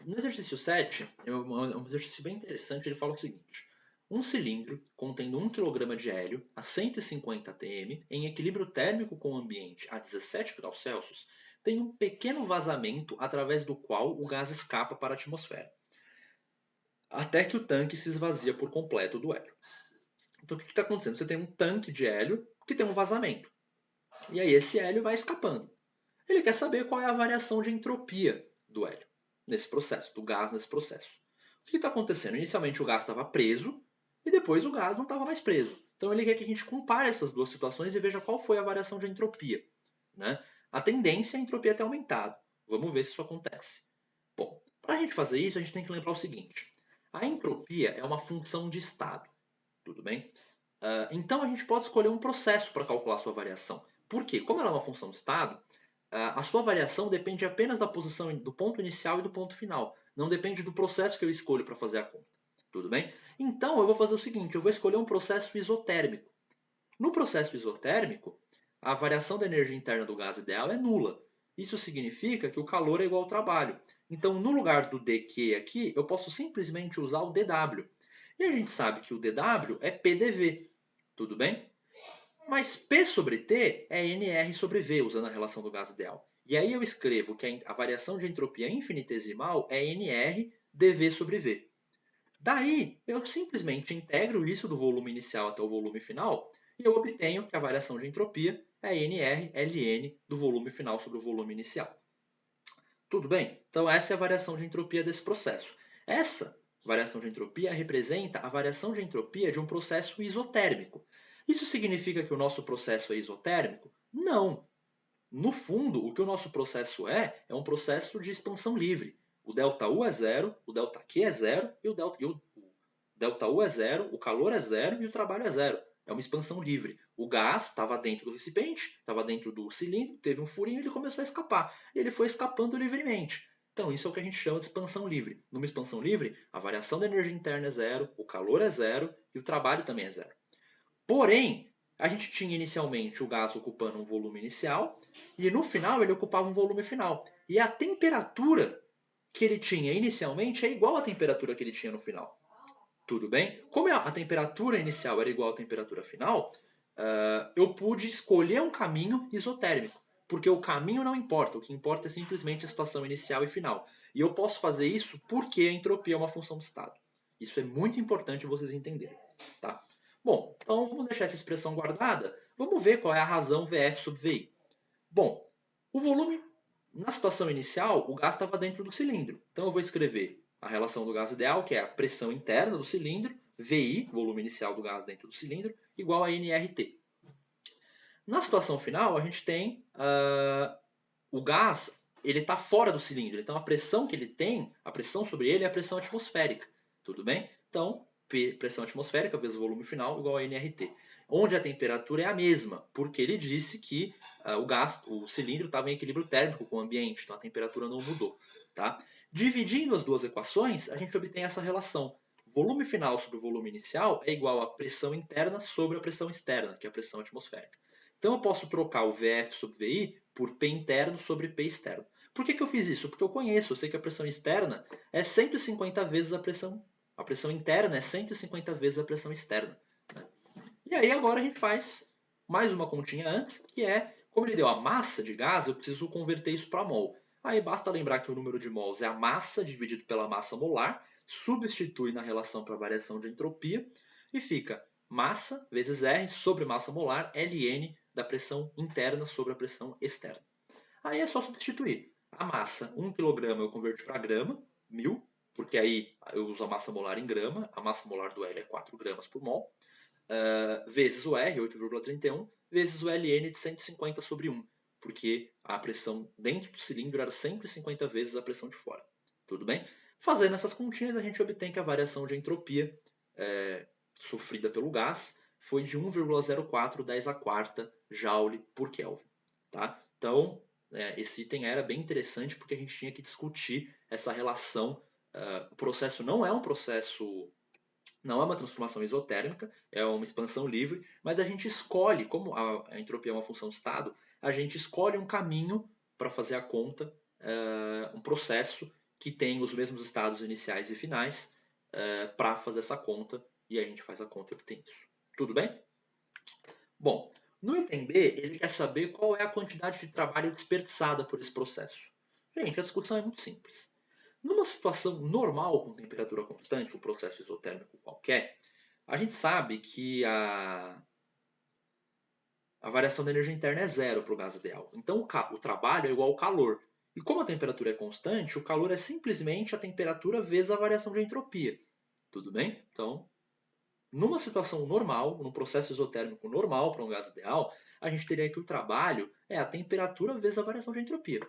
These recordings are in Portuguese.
No exercício 7, é um exercício bem interessante, ele fala o seguinte. Um cilindro contendo 1 kg de hélio a 150 atm em equilíbrio térmico com o ambiente a 17 graus Celsius tem um pequeno vazamento através do qual o gás escapa para a atmosfera, até que o tanque se esvazia por completo do hélio. Então o que está acontecendo? Você tem um tanque de hélio que tem um vazamento. E aí esse hélio vai escapando. Ele quer saber qual é a variação de entropia do hélio nesse processo, do gás nesse processo. O que está acontecendo? Inicialmente o gás estava preso e depois o gás não estava mais preso. Então ele quer que a gente compare essas duas situações e veja qual foi a variação de entropia. Né? A tendência é a entropia ter aumentado. Vamos ver se isso acontece. Bom, para a gente fazer isso, a gente tem que lembrar o seguinte. A entropia é uma função de estado. Tudo bem? Então a gente pode escolher um processo para calcular a sua variação. Por quê? Como ela é uma função de estado, a sua variação depende apenas da posição do ponto inicial e do ponto final. Não depende do processo que eu escolho para fazer a conta. Tudo bem? Então eu vou fazer o seguinte, eu vou escolher um processo isotérmico. No processo isotérmico, a variação da energia interna do gás ideal é nula. Isso significa que o calor é igual ao trabalho. Então, no lugar do dQ aqui, eu posso simplesmente usar o dW. E a gente sabe que o dW é PdV. Tudo bem? Mas P sobre T é NR sobre V, usando a relação do gás ideal. E aí eu escrevo que a variação de entropia infinitesimal é NR dV sobre V. Daí, eu simplesmente integro isso do volume inicial até o volume final e eu obtenho que a variação de entropia é NR ln do volume final sobre o volume inicial. Tudo bem? Então essa é a variação de entropia desse processo. Essa variação de entropia representa a variação de entropia de um processo isotérmico. Isso significa que o nosso processo é isotérmico? Não. No fundo, o que o nosso processo é um processo de expansão livre. O ΔU é zero, o ΔQ é zero e o ΔU é zero, o calor é zero e o trabalho é zero. É uma expansão livre. O gás estava dentro do recipiente, estava dentro do cilindro, teve um furinho e ele começou a escapar. E ele foi escapando livremente. Então, isso é o que a gente chama de expansão livre. Numa expansão livre, a variação da energia interna é zero, o calor é zero e o trabalho também é zero. Porém, a gente tinha inicialmente o gás ocupando um volume inicial e no final ele ocupava um volume final. E a temperatura que ele tinha inicialmente é igual à temperatura que ele tinha no final. Tudo bem? Como a temperatura inicial era igual à temperatura final, eu pude escolher um caminho isotérmico. Porque o caminho não importa, o que importa é simplesmente a situação inicial e final. E eu posso fazer isso porque a entropia é uma função de estado. Isso é muito importante vocês entenderem. Tá? Bom, então vamos deixar essa expressão guardada. Vamos ver qual é a razão VF sobre VI. Bom, o volume, na situação inicial, o gás estava dentro do cilindro. Então eu vou escrever a relação do gás ideal, que é a pressão interna do cilindro, VI, volume inicial do gás dentro do cilindro, igual a nRT. Na situação final, a gente tem o gás, ele está fora do cilindro. Então a pressão que ele tem, a pressão sobre ele é a pressão atmosférica. Tudo bem? Então, pressão atmosférica vezes o volume final igual a nRT. Onde a temperatura é a mesma, porque ele disse que o cilindro estava em equilíbrio térmico com o ambiente, então a temperatura não mudou. Tá? Dividindo as duas equações, a gente obtém essa relação. Volume final sobre o volume inicial é igual a pressão interna sobre a pressão externa, que é a pressão atmosférica. Então eu posso trocar o VF sobre VI por P interno sobre P externo. Por que eu fiz isso? Porque eu conheço, eu sei que a pressão externa é 150 vezes a pressão. A pressão interna é 150 vezes a pressão externa. Né? E aí agora a gente faz mais uma continha antes, que é, como ele deu a massa de gás, eu preciso converter isso para mol. Aí basta lembrar que o número de mols é a massa dividido pela massa molar, substitui na relação para a variação de entropia e fica massa vezes R sobre massa molar, Ln da pressão interna sobre a pressão externa. Aí é só substituir. A massa, 1 kg eu converto para grama, 1000, porque aí eu uso a massa molar em grama, a massa molar do L é 4 gramas por mol, vezes o R, 8,31, vezes o Ln de 150 sobre 1, porque a pressão dentro do cilindro era sempre 50 vezes a pressão de fora. Tudo bem? Fazendo essas continhas, a gente obtém que a variação de entropia sofrida pelo gás foi de 1,04 10 a quarta Joule por Kelvin. Tá? Então, esse item era bem interessante porque a gente tinha que discutir essa relação. O processo não é um processo, não é uma transformação isotérmica, é uma expansão livre, mas a gente escolhe, como a entropia é uma função de estado, a gente escolhe um caminho para fazer a conta, um processo que tem os mesmos estados iniciais e finais para fazer essa conta, e a gente faz a conta e obtém isso. Tudo bem? Bom, no item B, ele quer saber qual é a quantidade de trabalho desperdiçada por esse processo. Gente, a discussão é muito simples. Numa situação normal, com temperatura constante, um processo isotérmico qualquer, a gente sabe que a variação da energia interna é zero para o gás ideal. Então o trabalho é igual ao calor. E como a temperatura é constante, o calor é simplesmente a temperatura vezes a variação de entropia. Tudo bem? Então, numa situação normal, num processo isotérmico normal para um gás ideal, a gente teria que o trabalho é a temperatura vezes a variação de entropia.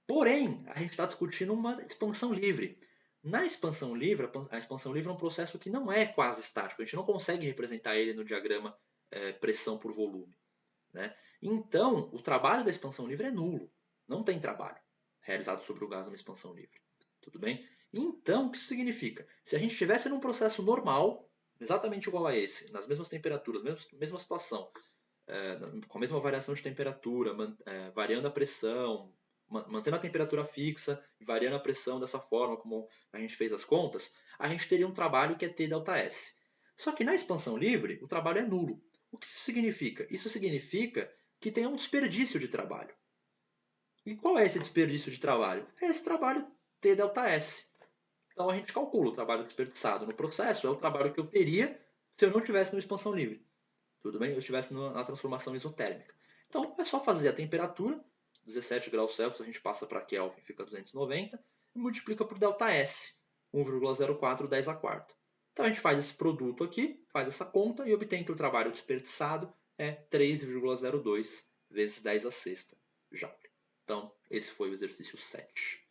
Porém, a gente está discutindo uma expansão livre. Na expansão livre, a expansão livre é um processo que não é quase estático. A gente não consegue representar ele no diagrama pressão por volume. Né? Então, o trabalho da expansão livre é nulo. Não tem trabalho realizado sobre o gás numa expansão livre. Tudo bem? Então, o que isso significa? Se a gente estivesse num processo normal, exatamente igual a esse, nas mesmas temperaturas, mesma situação, com a mesma variação de temperatura, variando a pressão, mantendo a temperatura fixa e variando a pressão dessa forma como a gente fez as contas, a gente teria um trabalho que é T delta S. Só que na expansão livre, o trabalho é nulo. O que isso significa? Isso significa que tem um desperdício de trabalho. E qual é esse desperdício de trabalho? É esse trabalho T delta S. Então a gente calcula o trabalho desperdiçado no processo, é o trabalho que eu teria se eu não tivesse numa expansão livre. Tudo bem? Eu estivesse na transformação isotérmica. Então é só fazer a temperatura, 17 graus Celsius, a gente passa para Kelvin, fica 290, e multiplica por ΔS, 1,04 10 a quarta. Então a gente faz esse produto aqui, faz essa conta e obtém que o trabalho desperdiçado é 3,02 vezes 10 a sexta joule. Então esse foi o exercício 7.